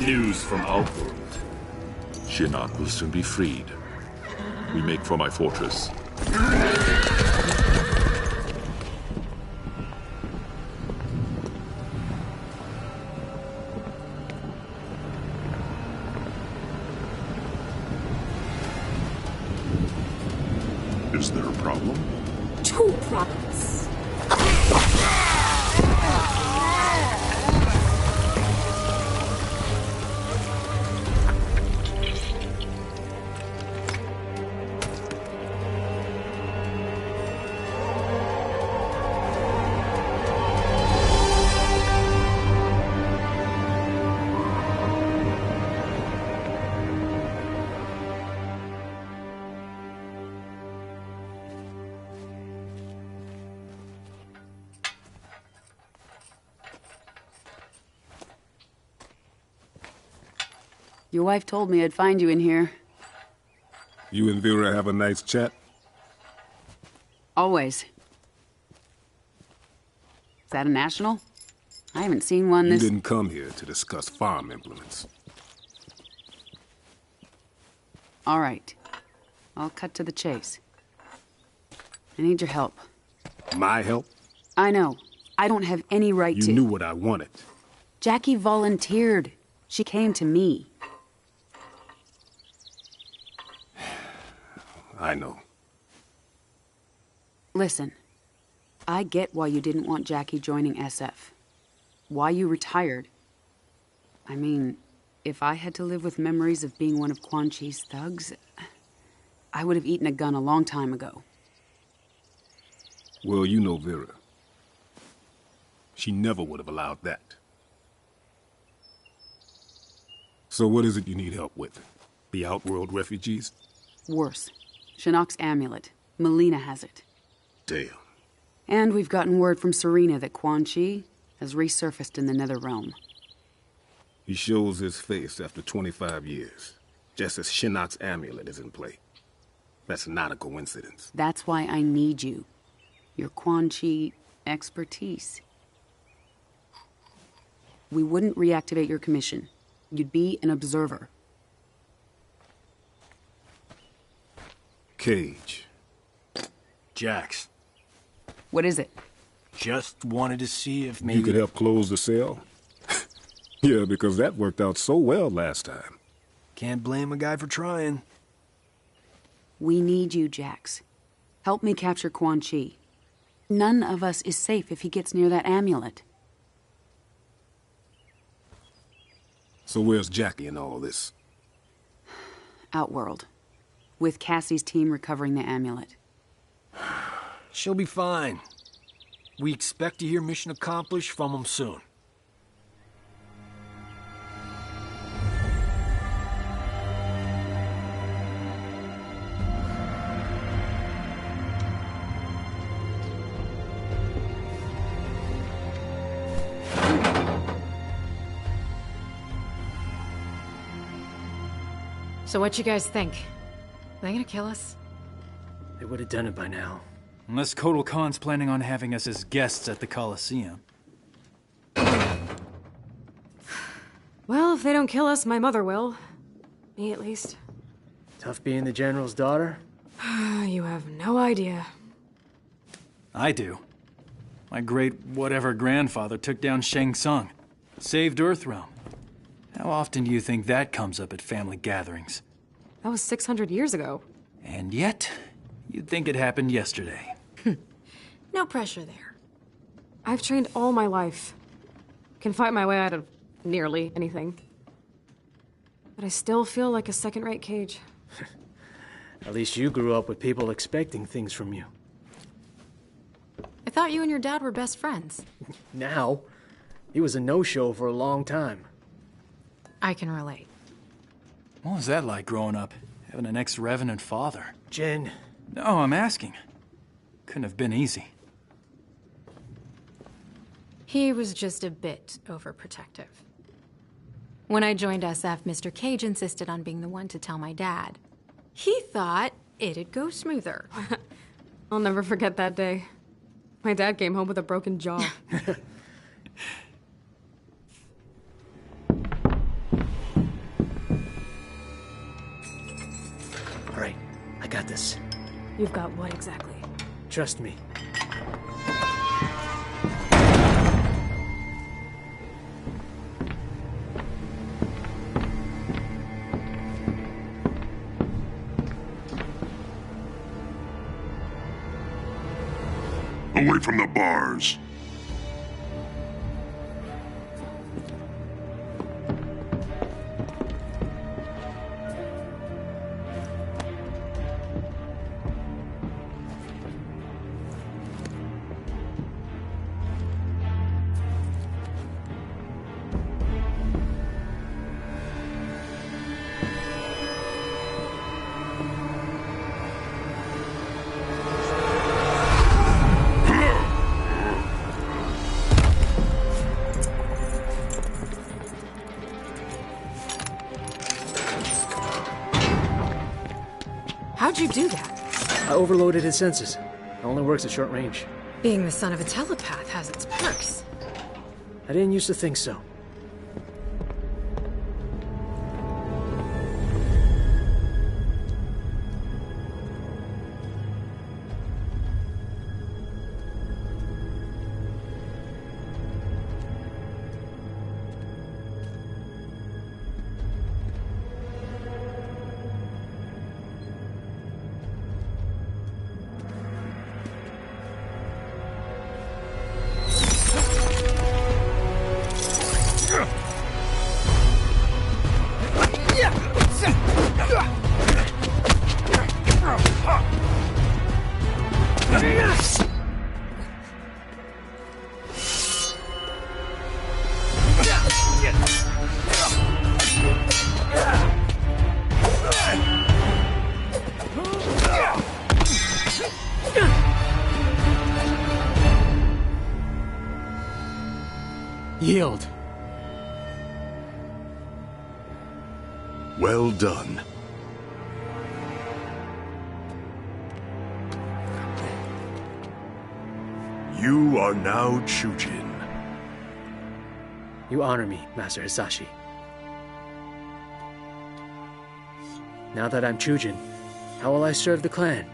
News from Outworld. Shinnok will soon be freed. We make for my fortress. Is there a problem? Two problems. Your wife told me I'd find you in here. You and Vera have a nice chat? Always. Is that a national? I haven't seen one this... You didn't come here to discuss farm implements. All right. I'll cut to the chase. I need your help. My help? I know. I don't have any right to... You knew what I wanted. Jackie volunteered. She came to me. I know. Listen, I get why you didn't want Jackie joining SF. Why you retired. I mean, if I had to live with memories of being one of Quan Chi's thugs, I would have eaten a gun a long time ago. Well, you know Vera. She never would have allowed that. So what is it you need help with? The Outworld refugees? Worse. Shinnok's amulet. Melina has it. Damn. And we've gotten word from Serena that Quan Chi has resurfaced in the Nether Realm. He shows his face after 25 years, just as Shinnok's amulet is in play. That's not a coincidence. That's why I need you. Your Quan Chi expertise. We wouldn't reactivate your commission. You'd be an observer. Cage. Jax. What is it? Just wanted to see if maybe... You could help close the cell? Yeah, because that worked out so well last time. Can't blame a guy for trying. We need you, Jax. Help me capture Quan Chi. None of us is safe if he gets near that amulet. So where's Jackie in all this? Outworld. With Cassie's team recovering the amulet. She'll be fine. We expect to hear mission accomplished from them soon. So what you guys think? Are they gonna kill us? They would have done it by now. Unless Kotal Khan's planning on having us as guests at the Coliseum. Well, if they don't kill us, my mother will. Me, at least. Tough being the General's daughter? You have no idea. I do. My great-whatever-grandfather took down Shang Tsung. Saved Earthrealm. How often do you think that comes up at family gatherings? That was 600 years ago. And yet, you'd think it happened yesterday. No pressure there. I've trained all my life. Can fight my way out of nearly anything. But I still feel like a second-rate cage. At least you grew up with people expecting things from you. I thought you and your dad were best friends. Now, he was a no-show for a long time. I can relate. What was that like growing up, having an ex-revenant father? Jen. No, I'm asking. Couldn't have been easy. He was just a bit overprotective. When I joined SF, Mr. Cage insisted on being the one to tell my dad. He thought it'd go smoother. I'll never forget that day. My dad came home with a broken jaw. this. You've got what exactly? Trust me. Away from the bars. How'd you do that? I overloaded his senses. It only works at short range. Being the son of a telepath has its perks. I didn't used to think so. Yield. Well done. You are now Chujin. You honor me, Master Hisashi. Now that I'm Chujin, how will I serve the clan?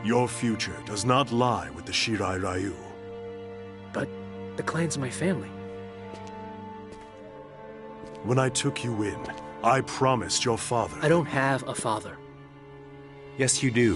Your future does not lie with the Shirai Ryu. But the clan's my family. When I took you in, I promised your father. I don't have a father. Yes, you do.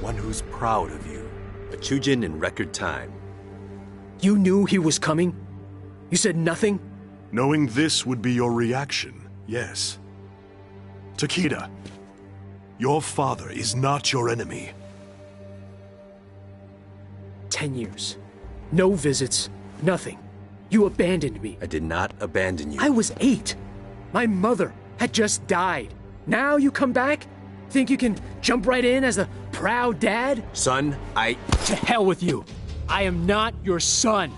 One who's proud of you. A Chujin in record time. You knew he was coming? You said nothing? Knowing this would be your reaction, yes. Takeda, your father is not your enemy. 10 years. No visits. Nothing. You abandoned me. I did not abandon you. I was 8. My mother had just died. Now you come back? Think you can jump right in as the proud dad? Son, To hell with you. I am not your son.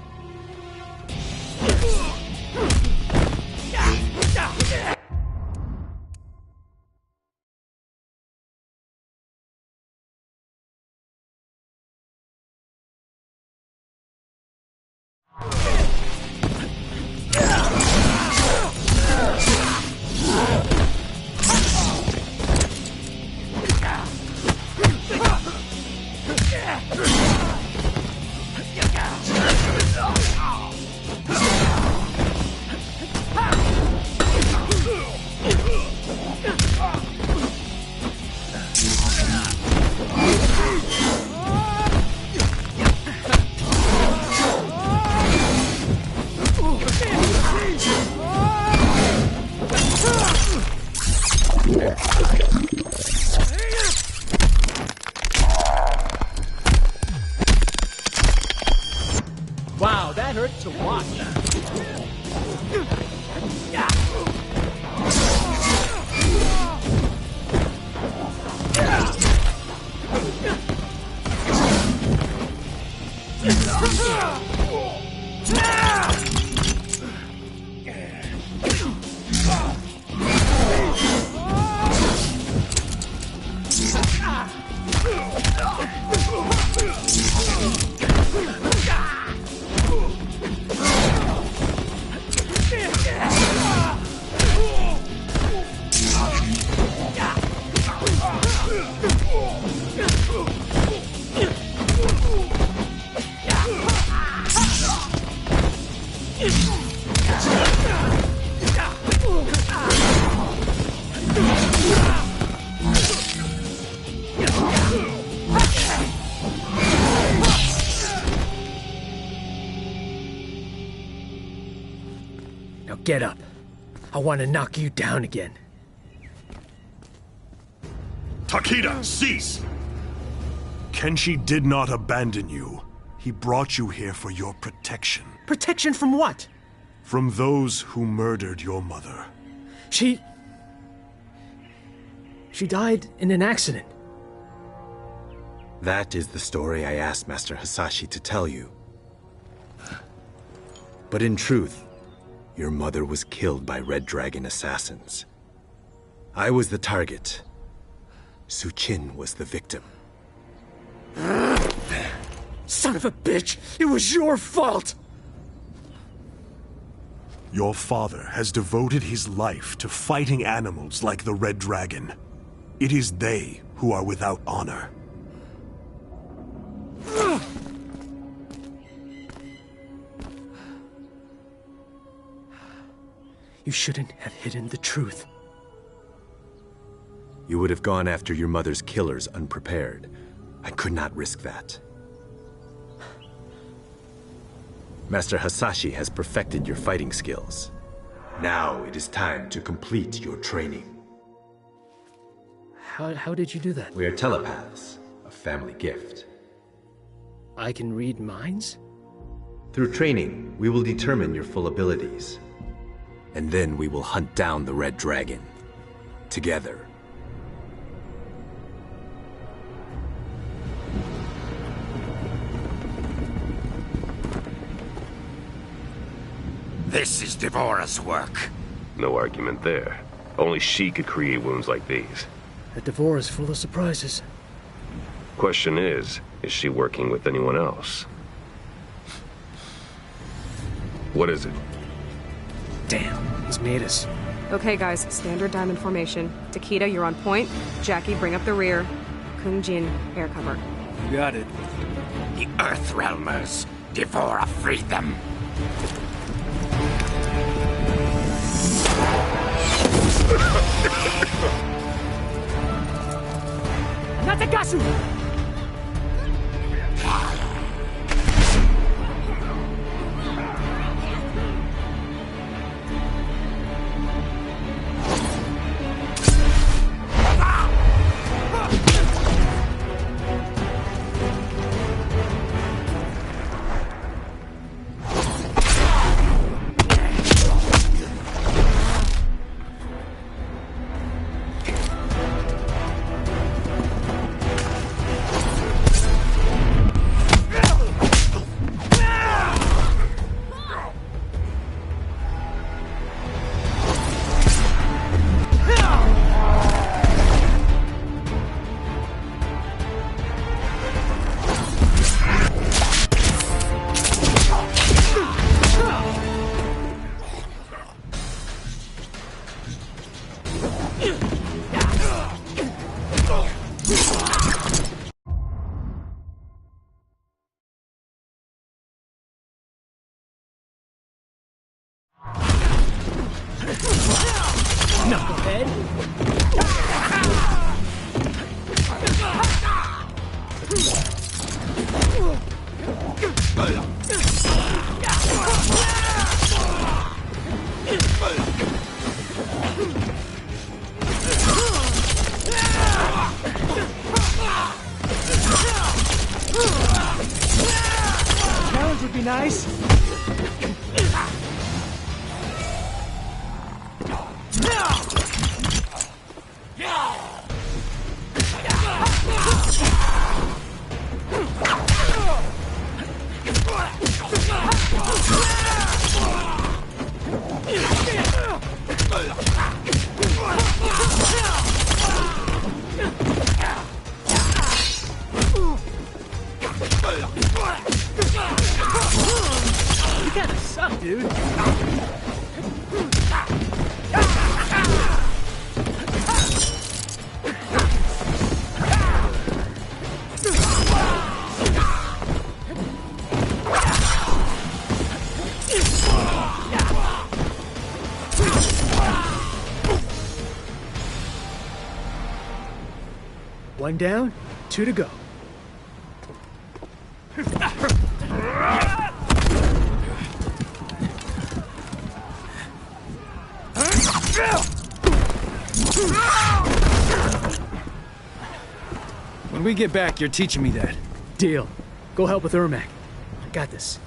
Wow, that hurt to watch. Get up. I want to knock you down again. Takeda, cease! Kenshi did not abandon you. He brought you here for your protection. Protection from what? From those who murdered your mother. She died in an accident. That is the story I asked Master Hasashi to tell you. But in truth, your mother was killed by Red Dragon assassins. I was the target. Suchin was the victim. Son of a bitch! It was your fault! Your father has devoted his life to fighting animals like the Red Dragon. It is they who are without honor. You shouldn't have hidden the truth. You would have gone after your mother's killers unprepared. I could not risk that. Master Hasashi has perfected your fighting skills. Now it is time to complete your training. How did you do that? We are telepaths, a family gift. I can read minds? Through training, we will determine your full abilities. And then we will hunt down the Red Dragon. Together. This is Devora's work. No argument there. Only she could create wounds like these. The Devora is full of surprises. Question is she working with anyone else? What is it? Damn, he's made us. Okay, guys, standard diamond formation. Takeda, you're on point. Jackie, bring up the rear. Kung Jin, air cover. You got it. The Earthrealmers. Devora freed them. Natagasu! Challenge would be nice. You kinda suck, dude. One down, two to go. When we get back, you're teaching me that. Deal. Go help with Ermac. I got this.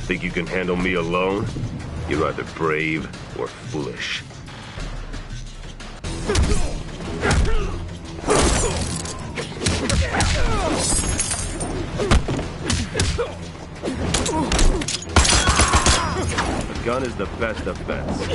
Think you can handle me alone? You're either brave or foolish. A gun is the best defense.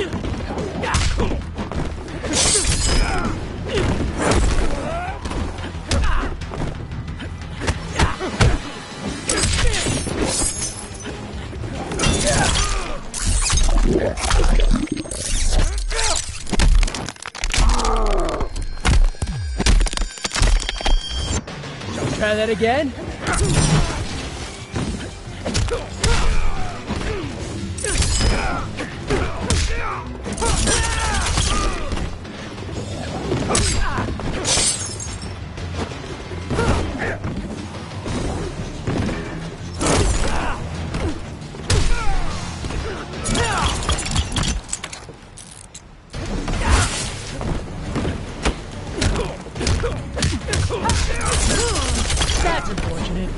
Try that again? That's unfortunate.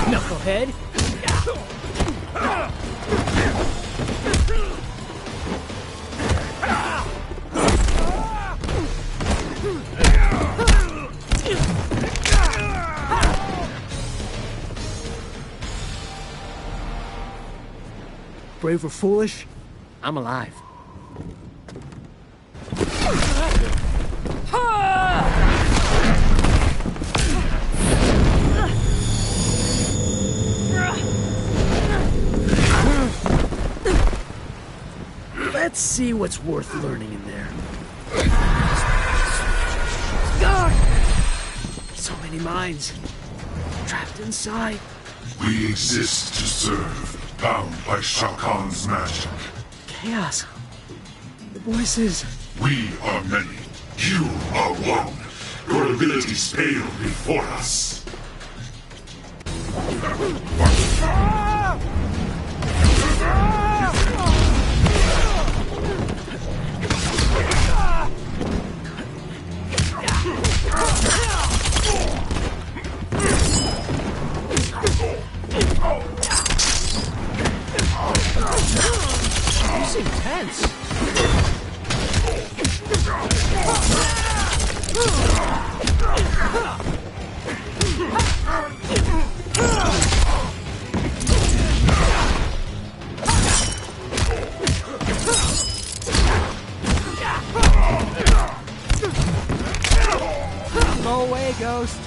Knucklehead. Brave or foolish, I'm alive. Let's see what's worth learning in there. So many minds trapped inside. We exist to serve, bound by Shao Kahn's magic. Chaos. The voices. We are many. You are one. Your abilities pale before us. This is intense. Go away, Ghost.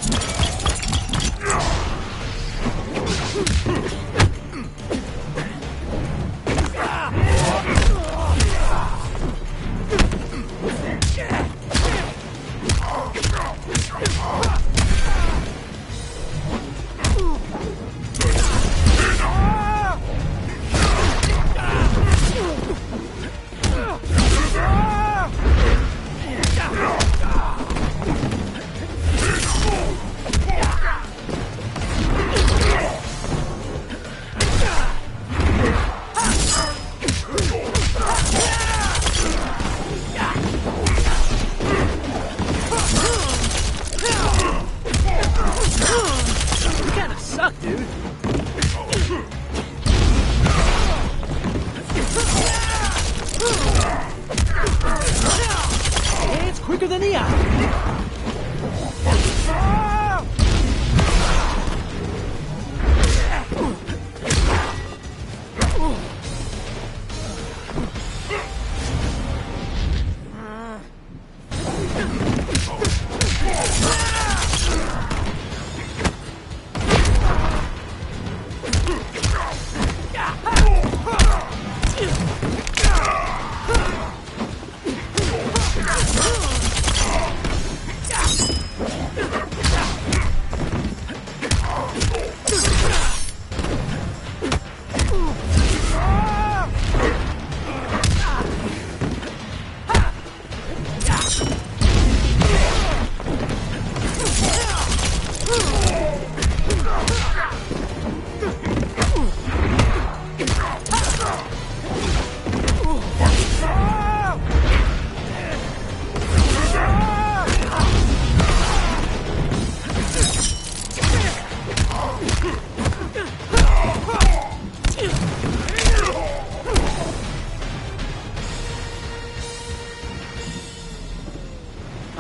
Quicker than the eye.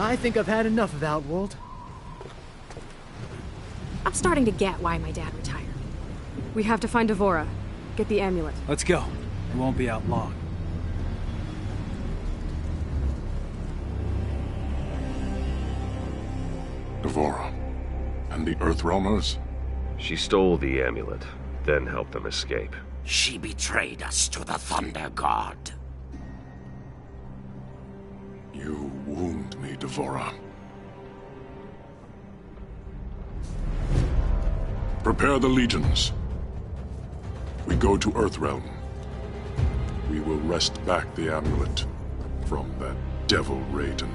I think I've had enough of Outworld. I'm starting to get why my dad retired. We have to find Devora. Get the amulet. Let's go. We won't be out long. Devora. And the Earthrealmers? She stole the amulet, then helped them escape. She betrayed us to the Thunder God. You wound me, Devora. Prepare the legions. We go to Earthrealm. We will wrest back the amulet from that devil Raiden.